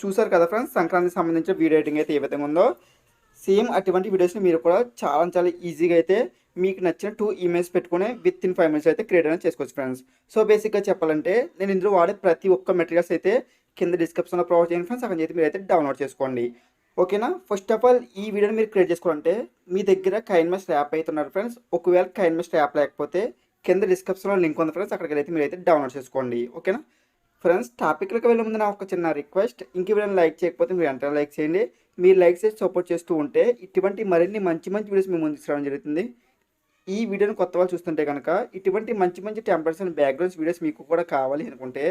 చూసారు కదా ఫ్రెండ్స్, సంక్రాంతికి సంబంధించిన వీడియో ఎడిటింగ్ అయితే ఏ విధంగా ఉందో. సేమ్ అటువంటి వీడియోస్ని మీరు కూడా చాలా చాలా ఈజీగా అయితే మీకు నచ్చిన 2 ఇమేజ్ పెట్టుకుని విత్ ఇన్ 5 మినిట్స్ అయితే క్రియేట్ అనేది చేసుకోవచ్చు ఫ్రెండ్స్. సో బేసిక్గా చెప్పాలంటే నేను ఇందులో వాడే ప్రతి ఒక్క మెటీరియల్స్ అయితే కింద డిస్క్రిప్షన్లో ప్రొవైడ్ చేయండి ఫ్రెండ్స్. అక్కడ అయితే మీరు అయితే డౌన్లోడ్ చేసుకోండి. ఓకేనా. ఫస్ట్ ఆఫ్ ఆల్ ఈ వీడియోని మీరు క్రియేట్ చేసుకోవాలంటే మీ దగ్గర కైన్మాస్టర్ యాప్ అయితే ఉన్నారు ఫ్రెండ్స్. ఒకవేళ కైన్మాస్టర్ యాప్ లేకపోతే కింద డిస్క్రిప్షన్లో లింక్ ఉంది ఫ్రెండ్స్, అక్కడికి అయితే మీరు అయితే డౌన్లోడ్ చేసుకోండి. ఓకేనా ఫ్రెండ్స్, టాపిక్లకు వెళ్ళే ముందు నా ఒక చిన్న రిక్వెస్ట్, ఇంక వీడియోని లైక్ చేయకపోతే మీరు వెంటనే లైక్ చేయండి. మీరు లైక్ చేసి సపోర్ట్ చేస్తూ ఉంటే ఇటువంటి మరిన్ని మంచి మంచి వీడియోస్ మీ ముందుకు రావడం జరుగుతుంది. ఈ వీడియోని కొత్త వాళ్ళు చూస్తుంటే కనుక ఇటువంటి మంచి మంచి టెంప్లెట్స్ అండ్ బ్యాక్గ్రౌండ్స్ వీడియోస్ మీకు కూడా కావాలి అనుకుంటే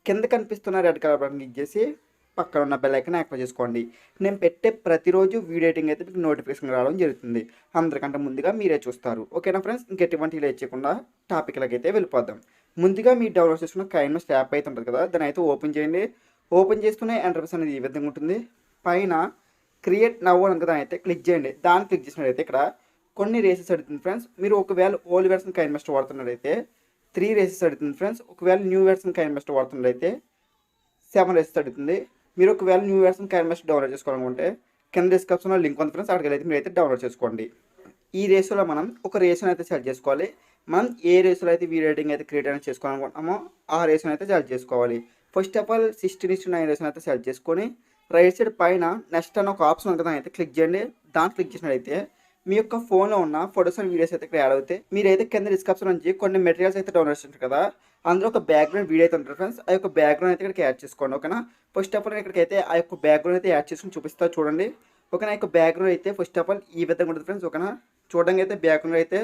కింద కనిపిస్తున్న రెడ్ కలర్ బటన్ క్లిక్ చేసి పక్కన ఉన్న బెల్ ఐకాన్ యాక్టివేట్ చేసుకోండి. నేను పెట్టే ప్రతిరోజు వీడియో ఎడిటింగ్ అయితే మీకు నోటిఫికేషన్ రావడం జరుగుతుంది. అందరికంటే ముందుగా మీరే చూస్తారు. ఓకేనా ఫ్రెండ్స్, ఇంకెటువంటి లేట్ చేయకుండా టాపిక్లకి అయితే వెళ్ళిపోదాం. ముందుగా మీరు డౌన్లోడ్ చేసుకున్న కైన్మాస్టర్ యాప్ అయితే ఉంటుంది కదా, దాన్ని అయితే ఓపెన్ చేయండి. ఓపెన్ చేస్తూనే ఇంటర్ఫేస్ అనేది ఈ విధంగా ఉంటుంది. పైన క్రియేట్ నవ్ అని కదా అయితే క్లిక్ చేయండి. దాన్ని క్లిక్ చేసినట్టయితే ఇక్కడ కొన్ని రేసెస్ అడుగుతుంది ఫ్రెండ్స్. మీరు ఒకవేళ ఓల్డ్ వెర్షన్ కైన్మాస్టర్ వాడుతున్నట్టయితే 3 రేసెస్ అడుగుతుంది ఫ్రెండ్స్. ఒకవేళ న్యూ వెర్షన్ కైన్మాస్టర్ వాడుతున్నట్టయితే 7 రేసెస్ అడుగుతుంది. మీరు ఒకవేళ న్యూ వెర్షన్ కైన్మాస్టర్ డౌన్లోడ్ చేసుకోవాలనుకుంటే కింద డిస్క్రిప్షన్లో లింక్ ఉంది ఫ్రెండ్స్, అక్కడికి అయితే మీరు అయితే డౌన్లోడ్ చేసుకోండి. ఈ రేసులో మనం ఒక రేసును అయితే సెలెక్ట్ చేసుకోవాలి. మనం ఏ రేసులో అయితే వీడియో ఎడిటింగ్ అయితే క్రియేట్ అనేది చేసుకోవాలనుకుంటున్నామో ఆ రేసును అయితే సెలెక్ట్ చేసుకోవాలి. ఫస్ట్ ఆఫ్ ఆల్ 16:9 రేసును అయితే సెలెక్ట్ చేసుకొని రైట్ సైడ్ పైన నెక్స్ట్ అని ఒక ఆప్షన్ ఉంటుంది అయితే క్లిక్ చేయండి. దాన్ని క్లిక్ చేసినట్టయితే మీ యొక్క ఫోన్లో ఉన్న ఫొటోస్ అండ్ వీడియోస్ అయితే ఇక్కడ యాడ్ అవుతాయి. మీరైతే కింద డిస్క్రిప్షన్ నుంచి కొన్ని మెటీరియల్స్ అయితే డౌన్లోడ్ చేస్తారు కదా, అందులో ఒక బ్యాక్గ్రౌండ్ వీడియో అయితే ఉంటుంది ఫ్రెండ్స్. ఆ యొక్క బ్యాక్గ్రౌండ్ అయితే ఇక్కడికి యాడ్ చేసుకోండి. ఓకేనా. ఫస్ట్ ఆఫ్ ఆల్ ఇక్కడికైతే ఆ యొక్క బ్యాక్గ్రౌండ్ అయితే యాడ్ చేసుకుని చూపిస్తా చూడండి. ఓకేనా. ఈ యొక్క బ్యాక్గ్రౌండ్ అయితే ఫస్ట్ ఆఫ్ ఆల్ ఈ విధంగా ఉంటుంది ఫ్రెండ్స్. ఓకేనా. చూడడానికి అయితే బ్యాక్గ్రౌండ్ అయితే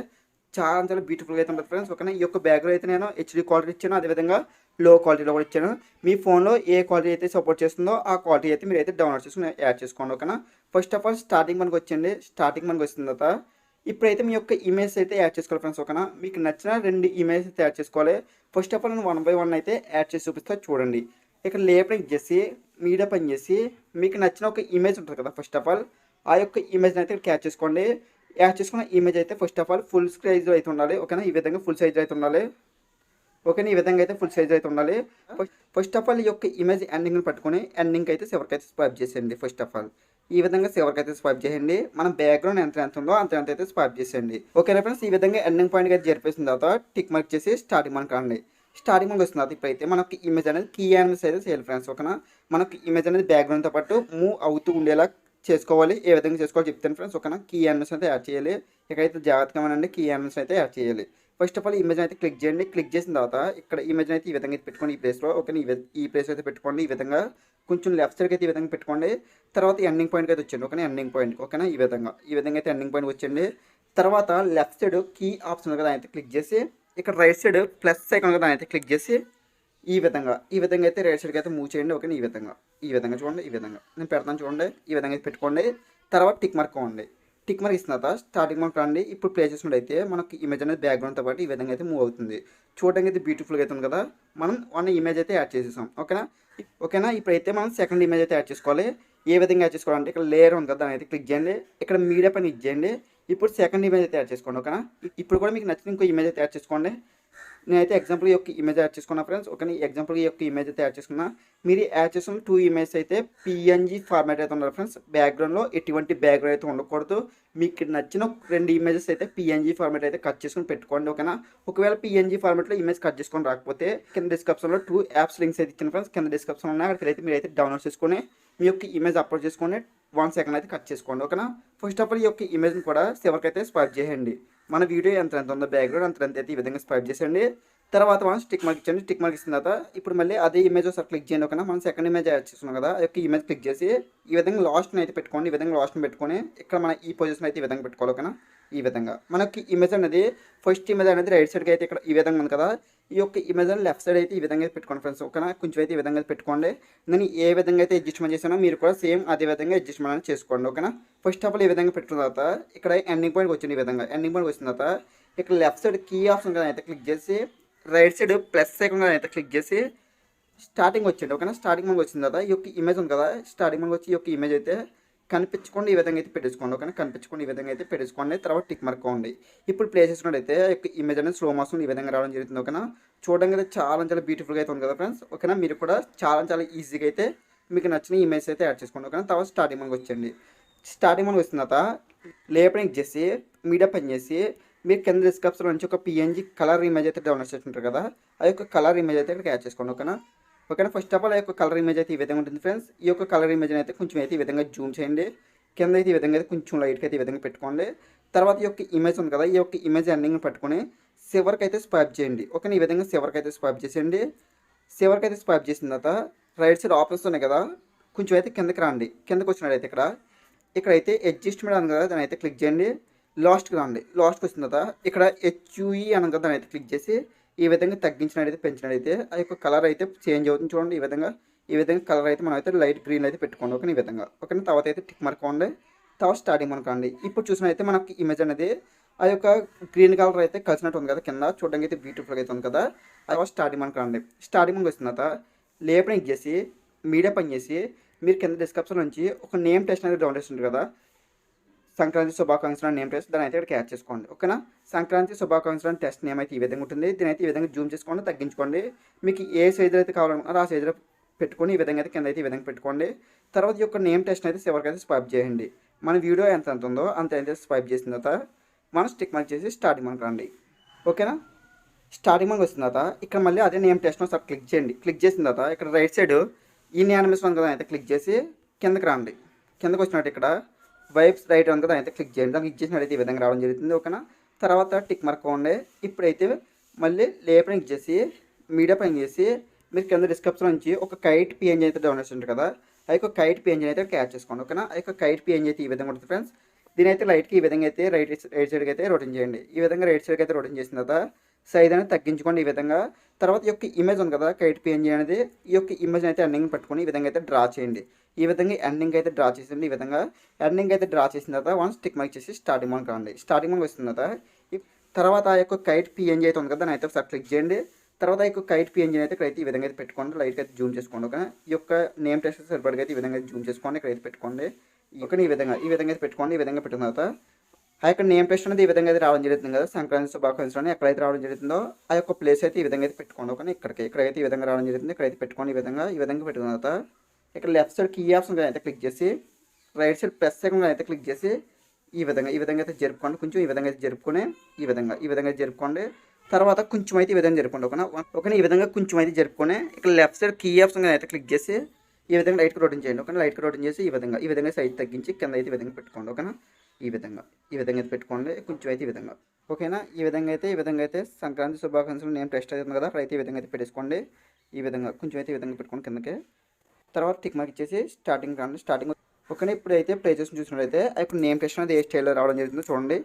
చాలా చాలా బ్యూటిఫుల్గా అయితే ఉంటుంది ఫ్రెండ్స్. ఓకేనా. ఈ యొక్క బ్యాక్గ్రౌండ్ అయితే నేను హెచ్డీ క్వాలిటీ ఇచ్చాను, అదేవిధంగా లో క్వాలిటీలో కూడా ఇచ్చాను. మీ ఫోన్లో ఏ క్వాలిటీ అయితే సపోర్ట్ చేస్తుందో ఆ క్వాలిటీ అయితే మీరు అయితే డౌన్లోడ్ చేసుకుని యాడ్ చేసుకోండి. ఓకేనా. ఫస్ట్ ఆఫ్ ఆల్ స్టార్టింగ్ మనకు వచ్చండి. స్టార్టింగ్ మనకు వచ్చిన తర్వాత ఇప్పుడైతే మీ యొక్క ఇమేజ్ అయితే యాడ్ చేసుకోవాలి ఫ్రెండ్స్. ఓకేనా. మీకు నచ్చిన 2 ఇమేజ్ అయితే యాడ్ చేసుకోవాలి. ఫస్ట్ ఆఫ్ ఆల్ నేను 1 బై 1 అయితే యాడ్ చేసి చూపిస్తా చూడండి. ఇక్కడ లేబర్ చేసి మీడియా పని చేసి మీకు నచ్చిన ఒక ఇమేజ్ ఉంటుంది కదా, ఫస్ట్ ఆఫ్ ఆల్ ఆ యొక్క ఇమేజ్ని అయితే ఇక్కడ యాడ్ చేసుకోండి. యాడ్ చేసుకున్న ఇమేజ్ అయితే first of all full size అయితే ఉండాలి. ఓకేనా. ఈ విధంగా ఫుల్ సైజ్ అయితే ఉండాలి. ఓకేనా. ఈ విధంగా అయితే ఫుల్ సైజ్ అయితే ఉండాలి. ఫస్ట్ ఆఫ్ ఆల్ ఈ యొక్క ఇమేజ్ ఎండింగ్ని పట్టుకొని ఎండింగ్ అయితే చివరికి అయితే స్వైప్ చేసేయండి. ఫస్ట్ ఆఫ్ ఆల్ ఈ విధంగా చివరికి అయితే స్వైప్ చేయండి. మన బ్యాక్గ్రౌండ్ ఎంత ఉందో అంత అయితే స్వైప్ చేసేయండి. ఓకేనా ఫ్రెండ్స్. ఈ విధంగా ఎండింగ్ పాయింట్ అయితే జరిపేసిన తర్వాత టిక్ మార్క్ చేసి స్టార్టింగ్ మనకి రండి. స్టార్టింగ్ మనకి వస్తుంది. ఇప్పుడైతే మనకి ఇమేజ్ అనేది కీ యానిమేషన్ అయితే చేయాలి ఫ్రెండ్స్. ఓకేనా. మనకి ఇమేజ్ అనేది బ్యాక్గ్రౌండ్తో పాటు మూవ్ అవుతూ ఉండేలా చేసుకోవాలి. ఏ విధంగా చేసుకోవాలి చెప్తాను ఫ్రెండ్స్. ఓకేనా. కీ యానిమేషన్ అయితే యాడ్ చేయాలి. ఇక్కడైతే జాగ్రత్తగా అండి కీ యానిమేషన్ అయితే యాడ్ చేయాలి. ఫస్ట్ ఆఫ్ ఆల్ ఇమేజ్ అయితే క్లిక్ చేయండి. క్లిక్ చేసిన తర్వాత ఇక్కడ ఇమేజ్ అయితే ఈ విధంగా అయితే పెట్టుకోండి. ఈ ప్లేస్లో ఓకే ఈ ప్లేస్ అయితే పెట్టుకోండి. ఈ విధంగా కొంచెం లెఫ్ట్ సైడ్కి అయితే ఈ విధంగా పెట్టుకోండి. తర్వాత ఎండింగ్ పాయింట్కి అయితే వచ్చండి. ఓకేనా. ఎండింగ్ పాయింట్ ఓకేనా. ఈ విధంగా అయితే ఎండింగ్ పాయింట్ వచ్చండి. తర్వాత లెఫ్ట్ సైడ్ కీ ఆప్షన్ కదా అయితే క్లిక్ చేసి ఇక్కడ రైట్ సైడ్ ప్లస్ ఐకాన్ కదా అయితే క్లిక్ చేసి ఈ విధంగా అయితే రైట్ సైడ్కి అయితే మూవ్ చేయండి. ఓకేనా. ఈ విధంగా చూడండి. ఈ విధంగా నేను పెడతాను చూడండి. ఈ విధంగా అయితే పెట్టుకోండి. తర్వాత టిక్ మార్క్ ఇవ్వండి. టిక్ మార్క్ ఇస్తున్న తర్వాత స్టార్టింగ్ మార్క్ రండి. ఇప్పుడు ప్లే చేసినట్టయితే మనకి ఇమేజ్ అనేది బ్యాక్గ్రౌండ్తో పాటు ఈ విధంగా అయితే మూవ్ అవుతుంది. చూడడానికి అయితే బ్యూటిఫుల్గా అయితే ఉంది కదా. మనం 1 ఇమేజ్ అయితే యాడ్ చేసేసాం. ఓకేనా. ఇప్పుడైతే మనం సెకండ్ ఇమేజ్ అయితే యాడ్ చేసుకోవాలి. ఏ విధంగా యాడ్ చేసుకోవాలంటే ఇక్కడ లేయర్ ఉంది కదా, దాన్ని అయితే క్లిక్ చేయండి. ఇక్కడ మీడియా పని ఇచ్చేయండి. ఇప్పుడు సెకండ్ ఇమేజ్ అయితే యాడ్ చేసుకోండి. ఓకేనా. ఇప్పుడు కూడా మీకు నచ్చిన ఇంకో ఇమేజ్ అయితే యాడ్ చేసుకోండి. నేనైతే ఎగ్జాంపుల్ యొక్క ఇమేజ్ యాడ్ చేసుకున్నా ఫ్రెండ్స్. ఓకే. ఎగ్జాంపుల్ యొక్క ఇమేజ్ అయితే యాడ్ చేసుకున్నా. మీరు యాడ్ చేసుకున్న 2 ఇమేజ్ అయితే పిఎన్జీ ఫార్మాట్ అయితే ఉన్నారు ఫ్రెండ్స్. బ్యాక్గ్రౌండ్లో ఎటువంటి బ్యాక్గ్రౌండ్ అయితే ఉండకూడదు. మీకు నచ్చిన 2 ఇమేజెస్ అయితే పిఎన్జీ ఫార్మాట్ అయితే కట్ చేసుకుని పెట్టుకోండి. ఓకేనా. ఒకవేళ పిఎన్జీ ఫార్మాట్లో ఇమేజ్ కట్ చేసుకొని రాకపోతే కింద డిస్క్రిప్షన్లో 2 యాప్స్ లింక్స్ అయితే ఇచ్చిన ఫ్రెండ్స్. కింద డిస్క్రిప్షన్లో ఉన్నాయి. అక్కడికి అయితే మీరు అయితే డౌన్లోడ్ చేసుకొని మీ యొక్క ఇమేజ్ అప్లోడ్ చేసుకొని 1 సెకండ్ అయితే కట్ చేసుకోండి. ఓకేనా. ఫస్ట్ ఆఫ్ ఆల్ ఈ యొక్క ఇమేజ్ని కూడా చివరికి అయితే స్వైప్ చేయండి. మన వీడియో ఎంత ఉందో బ్యాక్గ్రౌండ్ అంత అయితే ఈ విధంగా స్వైప్ చేసేయండి. తర్వాత మనం స్టిక్ మార్క్ ఇచ్చండి. స్టిక్ మార్క్ ఇచ్చిన తర్వాత ఇప్పుడు మళ్ళీ అదే ఇమేజ్ ఒకసారి క్లిక్ చేయండి. ఓకేనా. మనం సెకండ్ ఇమేజ్ యాడ్ చేస్తున్నాం కదా, ఆ యొక్క ఇమేజ్ క్లిక్ చేసి ఈ విధంగా లాస్ట్ని అయితే పెట్టుకోండి. ఈ విధంగా లాస్ట్ని పెట్టుకొని ఇక్కడ మన ఈ పొజిషన్ అయితే ఈ విధంగా పెట్టుకోవాలి. ఓకేనా. ఈ విధంగా మనకి ఇమేజ్ అనేది ఫస్ట్ ఇమేజ్ అనేది రైట్ సైడ్కి అయితే ఇక్కడ ఈ విధంగా ఉంది కదా, ఈ యొక్క ఇమేజ్ అనేది లెఫ్ట్ సైడ్ అయితే ఈ విధంగా పెట్టుకోండి ఫ్రెండ్స్. ఓకేనా. కొంచెం అయితే ఈ విధంగా పెట్టుకోండి. నేను ఏ విధంగా అయితే అడ్జస్ట్మెంట్ చేశానో మీరు కూడా సేమ్ అదే విధంగా అడ్జస్ట్మెంట్ అనేది చేసుకోండి. ఓకేనా. ఫస్ట్ ఆఫ్ ఆల్ ఈ విధంగా పెట్టుకున్న తర్వాత ఇక్కడ ఎండింగ్ పాయింట్ వచ్చింది. ఈ విధంగా ఎండింగ్ పాయింట్ వచ్చిన తర్వాత ఇక్కడ లెఫ్ట్ సైడ్ కీ ఆప్షన్ కదా అయితే క్లిక్ చేసి రైట్ సైడ్ ప్లస్ ఐకాన్ అయితే క్లిక్ చేసి స్టార్టింగ్ వచ్చింది. ఓకేనా. స్టార్టింగ్ మనకు వచ్చింది కదా, ఈ యొక్క ఇమేజ్ ఉంది కదా, స్టార్టింగ్ మనకు వచ్చి ఈ యొక్క ఇమేజ్ అయితే కనిపించుకోండి. ఈ విధంగా అయితే పెట్టేసుకోండి. ఓకేనా. కనిపించుకోండి. ఈ విధంగా అయితే పెట్టేసుకోండి. తర్వాత టిక్ మార్క్ అవ్వండి. ఇప్పుడు ప్లే చేసుకున్నట్టయితే ఈ యొక్క ఇమేజ్ అనేది స్లో మోషన్ ఈ విధంగా రావడం జరుగుతుంది. ఓకేనా. చూడడానికి అయితే చాలా చాలా బ్యూటిఫుల్గా అయితే ఉంది కదా ఫ్రెండ్స్. ఓకేనా. మీరు కూడా చాలా చాలా ఈజీగా అయితే మీకు నచ్చిన ఇమేజ్ అయితే యాడ్ చేసుకోండి. ఓకేనా. తర్వాత స్టార్టింగ్ మనకి వచ్చేయండి. స్టార్టింగ్ మనకి వచ్చిన తర్వాత లేయర్ పైన చేసి మీడియా పని చేసి మీరు కింద డిస్క్రిప్షన్లో నుంచి ఒక పిఎన్జీ కలర్ ఇమేజ్ అయితే డౌన్లోడ్ చేసుకుంటారు కదా, ఆ యొక్క కలర్ ఇమేజ్ అయితే ఇక్కడ యాడ్ చేసుకోండి. ఓకేనా. ఓకేనా. ఫస్ట్ ఆఫ్ ఆల్ ఆ యొక్క కలర్ ఇమేజ్ అయితే ఈ విధంగా ఉంటుంది ఫ్రెండ్స్. ఈ యొక్క కలర్ ఇమేజ్ అయితే కొంచెం అయితే ఈ విధంగా జూమ్ చేయండి. కింద అయితే ఈ విధంగా అయితే కొంచెం లైట్గా అయితే ఈ విధంగా పెట్టుకోండి. తర్వాత ఈ యొక్క ఇమేజ్ ఉంది కదా, ఈ యొక్క ఇమేజ్ ఎండింగ్ పట్టుకొని చివరికి అయితే స్వైప్ చేయండి. ఓకేనా. ఈ విధంగా చివరికి అయితే స్వైప్ చేసేయండి. చివరికి అయితే స్వైప్ చేసిన తర్వాత రైట్ సైడ్ ఆప్షన్స్ ఉన్నాయి కదా, కొంచెం అయితే కిందకి రండి. కిందకి వచ్చినట్టయితే ఇక్కడైతే అడ్జస్ట్మెంట్ అని కదా, దాని అయితే క్లిక్ చేయండి. లాస్ట్కి రండి. లాస్ట్కి వచ్చిన తర్వాత ఇక్కడ హెచ్యుఈ అని కదా, దాని అయితే క్లిక్ చేసి ఈ విధంగా తగ్గించినట్టయితే పెంచినట్టయితే ఆ యొక్క కలర్ అయితే చేంజ్ అవుతుంది చూడండి. ఈ విధంగా కలర్ అయితే మనం అయితే లైట్ గ్రీన్ అయితే పెట్టుకోండి. ఓకే. ఈ విధంగా ఓకేనా. తర్వాత అయితే టిక్ మార్క్ అండి. తర్వాత స్టార్టింగ్ మనకు అండి. ఇప్పుడు చూసినట్టయితే మనకి ఇమేజ్ అనేది ఆ యొక్క గ్రీన్ కలర్ అయితే కలిసినట్టు ఉంది కదా, కింద చూడడానికి అయితే బ్యూటిఫుల్గా అయితే ఉంది కదా. అది స్టార్టింగ్ మనకు అండి. స్టార్టింగ్ మనకు వచ్చిన తర్వాత లేపర్ చేసి మీడియా పని చేసి మీరు కింద డిస్క్రిప్షన్ నుంచి ఒక నేమ్ టెస్ట్ అనేది డౌన్లోడ్ చేస్తుంది కదా, సంక్రాంతి శుభాకాంక్షలు నేమ్ టెస్ట్, దాని అయితే ఇక్కడ క్యాచ్ చేసుకోండి. ఓకేనా. సంక్రాంతి శుభాకాంక్షలు టెస్ట్ నేమ్ అయితే ఈ విధంగా ఉంటుంది. దీని అయితే ఈ విధంగా జూమ్ చేసుకోండి, తగ్గించుకోండి. మీకు ఏ సైజులో అయితే కావాలనుకున్నారో ఆ సైజులో పెట్టుకొని ఈ విధంగా అయితే కింద అయితే ఈ విధంగా పెట్టుకోండి. తర్వాత ఈ యొక్క నేమ్ టెస్ట్ అయితే చివరికి అయితే స్వైప్ చేయండి. మన వీడియో ఎంత ఉందో అంత అయితే స్వైప్ చేసిన తర్వాత మనం స్టిక్ మార్క్ చేసి స్టార్టింగ్ మనకు రండి. ఓకేనా. స్టార్టింగ్ మనకు వచ్చిన తర్వాత ఇక్కడ మళ్ళీ అదే నేమ్ టెస్ట్ ఒకసారి క్లిక్ చేయండి. క్లిక్ చేసిన తర్వాత ఇక్కడ రైట్ సైడ్ ఈ యానిమేషన్ కదా అయితే క్లిక్ చేసి కిందకి రండి. కిందకి వచ్చినట్టు ఇక్కడ వైబ్స్ రైట్ ఉంది కదా అయితే క్లిక్ చేయండి. దానికి క్లిక్ చేసినట్టయితే ఈ విధంగా రావడం జరుగుతుంది. ఓకేనా. తర్వాత టిక్ మార్క్ ఉండే. ఇప్పుడైతే మళ్ళీ లేపర్ చేసి మీడియా పైన చేసి మీరు కింద డిస్క్రిప్షన్ నుంచి ఒక కైట్ పిఎన్జీ అయితే డౌన్లోడ్ చేస్తుంటారు కదా, ఆ యొక్క కైట్ పిఎన్జీ అయితే క్యాచ్ చేసుకోండి. ఓకేనా. ఆ యొక్క కైట్ పిఎన్జీ అయితే ఈ విధంగా ఉంటుంది ఫ్రెండ్స్. దీని అయితే లైట్కి ఈ విధంగా అయితే రైట్ సైడ్కి అయితే రొటేట్ చేయండి. ఈ విధంగా రైట్ సైడ్కి అయితే రొటేట్ చేసిన తర్వాత సైజ్ అనేది తగ్గించుకోండి ఈ విధంగా. తర్వాత ఈ యొక్క ఇమేజ్ ఉంది కదా కైట్ పిఎన్జీ అనేది, ఈ యొక్క ఇమేజ్ అయితే ఎండింగ్ పట్టుకొని ఈ విధంగా అయితే డ్రా చేయండి. ఈ విధంగా ఎండింగ్ అయితే డ్రా చేసింది. ఈ విధంగా ఎండింగ్ అయితే డ్రా చేసిన తర్వాత వన్ స్టిక్ మార్క్ చేసి స్టార్టింగ్ మార్క్ రండి. స్టార్టింగ్ మార్క్ వస్తున్న తర్వాత ఆ యొక్క కైట్ పిఎన్జీ అయితే ఉంది కదా, దాని అయితే ఒకసారి క్లిక్ చేయండి. తర్వాత ఈ యొక్క కైట్ పిఎన్జీ అయితే ఇక్కడైతే ఈ విధంగా అయితే పెట్టుకోండి. లైట్గా అయితే జూమ్ చేసుకోండి. ఓకే. ఈ యొక్క నేమ్ టెస్ట్ సరిపడిగా అయితే ఈ విధంగా జూమ్ చేసుకోండి. ఇక్కడైతే పెట్టుకోండి. ఓకే. ఈ విధంగా అయితే పెట్టుకోండి. ఈ విధంగా పెట్టిన తర్వాత ఆ యొక్క నేమ్ టెస్ట్ అనేది ఈ విధంగా అయితే రావడం జరుగుతుంది కదా, సంక్రాంతి శుభాకాంక్షలు అని ఎక్కడైతే రావడం జరుగుతుందో ఆ యొక్క ప్లేస్ అయితే ఈ విధంగా అయితే పెట్టుకోండి. ఓకే. ఇక్కడైతే ఈ విధంగా రావడం జరుగుతుంది. ఇక్కడైతే పెట్టుకోండి. ఈ విధంగా పెట్టిన తర్వాత ఇక్కడ లెఫ్ట్ సైడ్ కీ ఆప్షన్ అయితే క్లిక్ చేసి రైట్ సైడ్ ప్లస్ సెకండ్ అయితే క్లిక్ చేసి ఈ విధంగా అయితే జరుపుకోండి. కొంచెం ఈ విధంగా అయితే జరుపుకొని ఈ విధంగా జరుపుకోండి. తర్వాత కొంచెం అయితే ఈ విధంగా జరుపుకోండి. ఓకేనా. ఈ విధంగా కొంచెం అయితే జరుపుకొని ఇక్కడ లెఫ్ట్ సైడ్ కీ ఆప్షన్ అయితే క్లిక్ చేసి ఈ విధంగా లైట్గా రొటేట్ చేయండి. ఓకేనా. లైట్గా రొటేట్ చేసి ఈ విధంగా సైజ్ తగ్గించి కింద అయితే ఈ విధంగా పెట్టుకోండి. ఓకేనా. ఈ విధంగా అయితే పెట్టుకోండి. కొంచెం అయితే ఈ విధంగా. ఓకేనా. ఈ విధంగా అయితే సంక్రాంతి శుభాకాంక్షలు నేమ్ టెస్ట్ అవుతుంది కదా, అక్కడైతే ఈ విధంగా అయితే పెట్టేసుకోండి. ఈ విధంగా కొంచెం అయితే ఈ విధంగా పెట్టుకోండి కిందకి. తర్వాత టిక్ మార్క్ ఇచ్చేసి స్టార్టింగ్ రండి. స్టార్టింగ్ ఓకేనా. ఇప్పుడైతే ప్లే చేసి చూసినట్లయితే ఆ యొక్క నేమ్ టెస్ట్ అనేది ఏ స్టైల్లో రావడం జరుగుతుందో చూడండి.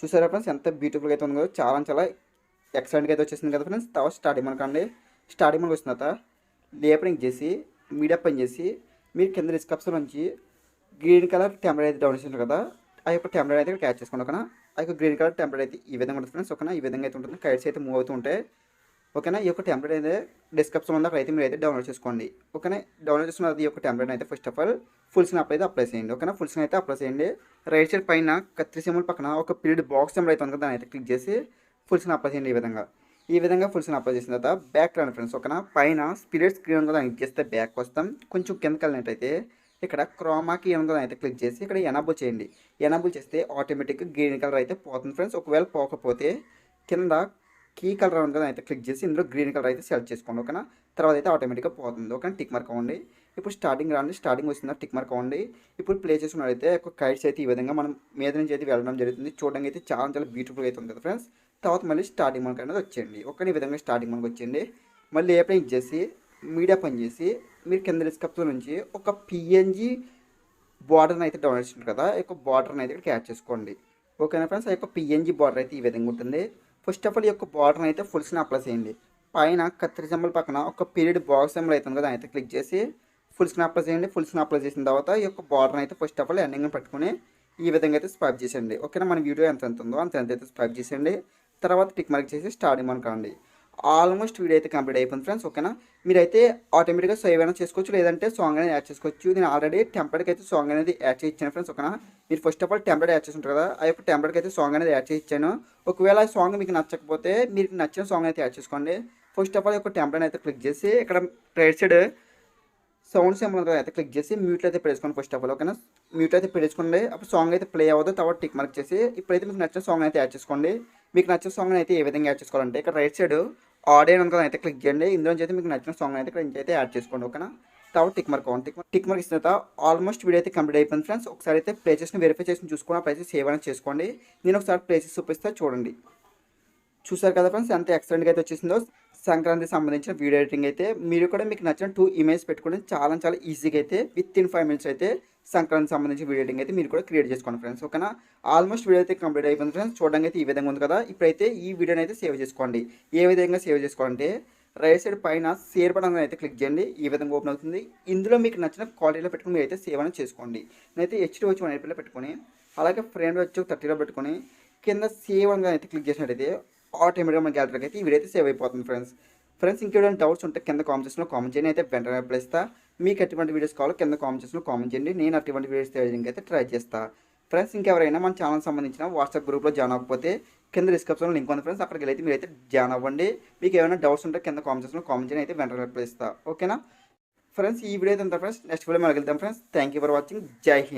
చూసారా ఫ్రెండ్స్ ఎంత బ్యూటిఫుల్గా అయితే ఉందో, చాలా ఎక్సలెంట్గా అయితే వచ్చేసింది కదా ఫ్రెండ్స్. తర్వాత స్టార్టింగ్ మనకండి. స్టార్టింగ్ మనకు వచ్చిన తర్వాత లేపరింగ్ చేసి మీడియా పని చేసి మీరు కింద డిస్క్రిప్షన్ నుంచి గ్రీన్ కలర్ టెంప్లెట్ అయితే డౌన్లోడ్ చేశారు కదా, ఆ యొక్క టెంప్లెట్ అయితే క్యాచ్ చేసుకోండి. ఓకేనా. ఆ యొక్క గ్రీన్ కలర్ టెంప్లెట్ అయితే ఈ విధంగా ఉంటుంది ఫ్రెండ్స్. ఓకేనా. ఈ విధంగా అయితే ఉంటుంది. కైట్స్ అయితే మూవ్ అవుతూ ఉంటాయి. ఓకేనా. ఈ యొక్క టెంప్లెట్ అయితే డిస్క్రిప్షన్ ఉందా, అక్కడైతే మీరు అయితే డౌన్లోడ్ చేసుకోండి. ఓకేనా. డౌన్లోడ్ చేసుకున్న ఈ యొక్క టెంప్లెట్ అయితే first of all full screen అయితే అప్లై చేయండి. ఓకేనా. ఫుల్ స్క్రీన్ అయితే అప్లై చేయండి. రైట్ సైడ్ పైన కత్తి సింబల్ పక్కన ఒక పీరియడ్ బాక్స్ సింబల్ అయితే ఉంది కదా, దాన్ని అయితే క్లిక్ చేసి ఫుల్ స్క్రీన్ అప్లై చేయండి. ఈ విధంగా ఫుల్ స్క్రీన్ అప్లై చేసిన తర్వాత బ్యాక్ రండి ఫ్రెండ్స్. ఓకేనా. పైన స్పిరిట్ స్క్రీన్ కూడా క్లిక్ చేస్తే బ్యాక్ వస్తాం. కొంచెం కిందకి వెళ్ళినట్టయితే ఇక్కడ క్రోమాకి ఏమన్నా అయితే క్లిక్ చేసి ఇక్కడ ఎనాబుల్ చేయండి. ఎనాబుల్ చేస్తే ఆటోమేటిక్గా గ్రీన్ కలర్ అయితే పోతుంది ఫ్రెండ్స్. ఒకవేళ పోకపోతే కింద కీ కలర్ ఉంది కదా అయితే క్లిక్ చేసి ఇందులో గ్రీన్ కలర్ అయితే సెలెక్ట్ చేసుకోండి. ఓకేనా. తర్వాత అయితే ఆటోమేటిక్గా పోతుంది. ఓకేనా. టిక్ మార్క్ అవ్వండి. ఇప్పుడు స్టార్టింగ్ రండి. స్టార్టింగ్ వచ్చిందా టిక్ మార్క్ అవ్వండి. ఇప్పుడు ప్లే చేసుకున్నట్లయితే ఒక కైట్స్ అయితే ఈ విధంగా మనం మీద నుంచి అయితే వెళ్ళడం జరుగుతుంది. చూడడానికి అయితే చాలా బ్యూటిఫుల్గా అయితే ఉంది కదా ఫ్రెండ్స్. తర్వాత మళ్ళీ స్టార్టింగ్ మనకు అనేది వచ్చేయండి. ఓకే. ఈ విధంగా స్టార్టింగ్ మనకు వచ్చేయండి. మళ్ళీ ఏ పని చేసి మీడియా పని చేసి మీరు కింద డిస్క్రిప్షన్ నుంచి ఒక పిఎన్జీ బార్డర్ని అయితే డౌన్లోడ్ చేసింటారు కదా, ఈ యొక్క బార్డర్ని అయితే ఇక్కడ క్యాచ్ చేసుకోండి. ఓకేనా ఫ్రెండ్స్. ఆ యొక్క పిఎన్జీ బార్డర్ అయితే ఈ విధంగా ఉంటుంది. ఫస్ట్ ఆఫ్ ఆల్ ఈ యొక్క బార్డర్ని అయితే ఫుల్ స్క్రీన్ అప్లై చేయండి. పైన కత్తిరి సింబల్ పక్కన ఒక పీరియడ్ బాక్స్ సింబల్ అవుతుంది కదా, అయితే క్లిక్ చేసి ఫుల్ స్క్రీన్ అప్లై చేయండి. ఫుల్ స్క్రీన్ అప్లై చేసిన తర్వాత ఈ యొక్క బార్డర్ని అయితే ఫస్ట్ ఆఫ్ ఆల్ ఎండింగ్ పట్టుకొని ఈ విధంగా అయితే స్వైప్ చేసేయండి. ఓకేనా. మన వీడియో ఎంత ఉందో అంత అయితే స్వైప్ చేసేయండి. తర్వాత టిక్ మార్క్ చేసి స్టార్టింగ్ మనకు రండి. ఆల్మోస్ట్ వీడియో అయితే కంప్లీట్ అయిపోయింది ఫ్రెండ్స్. ఓకేనా. మీరైతే ఆటోమేటిక్గా సేవ్ అయినా చేసుకోవచ్చు, లేదంటే సాంగ్ అనేది యాడ్ చేసుకోవచ్చు. నేను ఆల్రెడీ టెంప్లెట్కి అయితే సాంగ్ అనేది యాడ్ చేయించాను ఫ్రెండ్స్. ఓకేనా. మీరు first of all template add చేసి ఉంటారు కదా, ఆ యొక్క టెంప్లెట్కి అయితే సాంగ్ అనేది యాడ్ చేయించాను. ఒకవేళ ఆ సాంగ్ మీకు నచ్చకపోతే మీకు నచ్చిన సాంగ్ అయితే యాడ్ చేసుకోండి. ఫస్ట్ ఆఫ్ ఆల్ యొక్క టెంప్లెట్ అయితే క్లిక్ చేసి ఇక్కడ రైట్ సైడ్ సౌండ్ సింబల్ అయితే క్లిక్ చేసి మ్యూట్లో అయితే పెట్టుకోండి ఫస్ట్ ఆఫ్ ఆల్. ఓకేనా, మ్యూట్ అయితే పెట్టుకోండి. అప్పుడు సాంగ్ అయితే ప్లే అవ్వదు, తర్వాత టిక్ మార్క్ చేసి ఇప్పుడైతే మీకు నచ్చిన సాంగ్ అయితే యాడ్ చేసుకోండి. మీకు నచ్చిన సాంగ్ అయితే ఏ విధంగా యాడ్ చేసుకోవాలంటే ఇక్కడ రైట్ సైడ్ ఆడియో అనుకో అయితే క్లిక్ చేయండి. ఇందులో అయితే మీకు నచ్చిన సాంగ్ అయితే ఇక్కడ నుంచి అయితే యాడ్ చేసుకోండి. ఓకేనా, తర్వాత టిక్ మార్క్ అవ్వండి. టిక్ మార్క్ ఇచ్చిన తర్వాత ఆల్మోస్ట్ వీడియో అయితే కంప్లీట్ అయిపోయింది ఫ్రెండ్స్. ఒకసారి అయితే ప్లే చేసి వెరిఫై చేసి చూసుకుని అప్పుడైతే సేవ్ అనేది చేసుకోండి. నేను ఒకసారి ప్లే చేసి చూపిస్తే చూడండి. చూసారు కదా ఫ్రెండ్స్, ఎంత ఎక్సలెంట్గా అయితే వచ్చేసిందో. సంక్రాంతికి సంబంధించిన వీడియో ఎడిటింగ్ అయితే మీరు కూడా మీకు నచ్చిన 2 ఇమేజ్ పెట్టుకుని చాలా ఈజీగా అయితే విత్ ఇన్ 5 minutes అయితే సంక్రాంతికి సంబంధించిన వీడియో ఎడిటింగ్ అయితే మీరు కూడా క్రియేట్ చేసుకోండి ఫ్రెండ్స్. ఓకేనా, ఆల్మోస్ట్ వీడియో అయితే కంప్లీట్ అయిపోయింది ఫ్రెండ్స్. చూడడానికి అయితే ఈ విధంగా ఉంది కదా. ఇప్పుడైతే ఈ వీడియోని అయితే సేవ్ చేసుకోండి. ఏ విధంగా సేవ్ చేసుకోవాలంటే రైట్ సైడ్ పైన షేర్ బటన్ అయితే క్లిక్ చేయండి. ఈ విధంగా ఓపెన్ అవుతుంది. ఇందులో మీకు నచ్చిన క్వాలిటీలో పెట్టుకుని మీరు అయితే సేవ్ అనేది చేసుకోండి. నేనైతే హెచ్డీ వచ్చి 180లో పెట్టుకొని, అలాగే ఫ్రేమ్ వచ్చి 30లో పెట్టుకొని కింద సేవ్ అని అయితే క్లిక్ చేసినట్టయితే ఆటోమేటిక్గా మన గ్యాలరీకి అయితే ఈ వీడియో అయితే సేవ్ అయిపోతుంది ఫ్రెండ్స్. ఇంకేమైనా డౌట్స్ ఉంటే కింద కామెంట్ సెక్షన్లో కామెంట్ చేయండి. అయితే వెంటనే రిప్లై ఇస్తా. మీకు ఎటువంటి వీడియోస్ కావాలో కింద కామెంట్ సెక్షన్లో కామెంట్ చేయండి. నేను అటువంటి వీడియోస్ చేయడానికి అయితే ట్రై చేస్తా ఫ్రెండ్స్. ఇంకెవరైనా మన ఛానల్ సంబంధించిన వాట్సాప్ గ్రూప్లో జాయిన్ అవ్వకపోతే కింద డిస్క్రిప్షన్లో లింక్ ఉంది ఫ్రెండ్స్, అక్కడికి వెళ్ళి మీరైతే జాయిన్ అవ్వండి. మీకు ఏమైనా డౌట్స్ ఉంటే కింద కామెంట్ సెక్షన్లో కామెంట్ చేయండి. అయితే వెంటనే రిప్లై ఇస్తా. ఓకేనా ఫ్రెండ్స్, ఈ వీడియో అయితే ఫ్రెండ్స్ నెక్స్ట్ వీడియో మనకి వెళ్తాం friends. Thank you for watching. జై హింద్.